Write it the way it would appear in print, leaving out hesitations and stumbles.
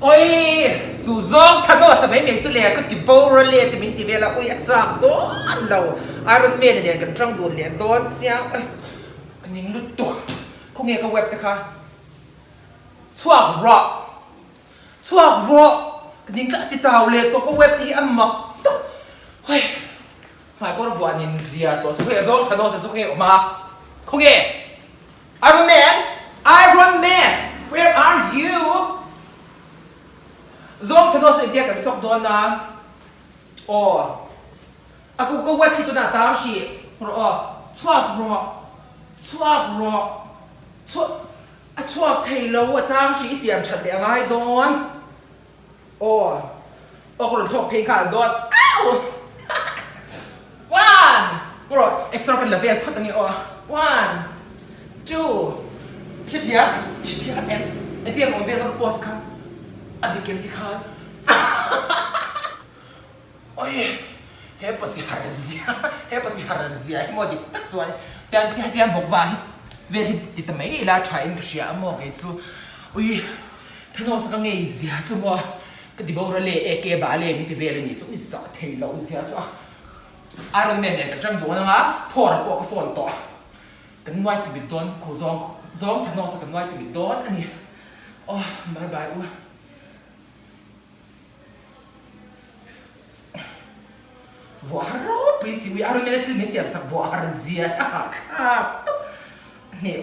โอ้ยจู่ซองท่านโน้สมัยเมียนจุเลียก็ติบโบรเลียติมินติเวลาโอ้ยจากโดนเราอารอนเมียนเนี่ยกันตรังโดนเลียโดนเสียเอ้ยกันยิงลุดตัวคงเงี้ยก็เว็บตะค่ะชั่วรอกันยิงก็ติดตาวเลียตัวก็เว็บที่อันมักตัวเฮ้ยหมายก็รู้ว่านินเซียตัวทุกอย่างซองท่านโน้สทุกอย่างออกมาคงเงี้ยไอรอนแมนwhere are you zong thano so itia kan sok don na aku ko web hito na tam shi ro chuak thei lo wa tam shi isiam chat le ngai don ko ron thok phei kal don one ro extra kan level phat ani 1 2ชิดเทียเอ็มเทียมของเวลาโพสครับอดีตเกมที่ขาดโอ้ยเฮ้ยภาษาฮาร์เซียให้หมดยิ่งตักจวนแต่ที่บอกว่าเวลาที่ทำไมล่ะใช้อินกฤษอ่ะมองไอ้จู่โอ้ยท่านน้องสักไงเสียจู่ว่าก็ที่บอกเราเล่เอเก็บบาเล่มีที่เวลานี้จู่อีสัตว์เทเลาเสียจู่อารมณ์เนี่ยจะจังดูนะพอเราปอกกระฟอนต่อกันไว้จะบิดโดนกูซองท่านน้องสักกันไว้จะบิดโดนอันนี้บายอุ้ยWaro, pisi we are minute ni siap sa warzia. Ah, ni,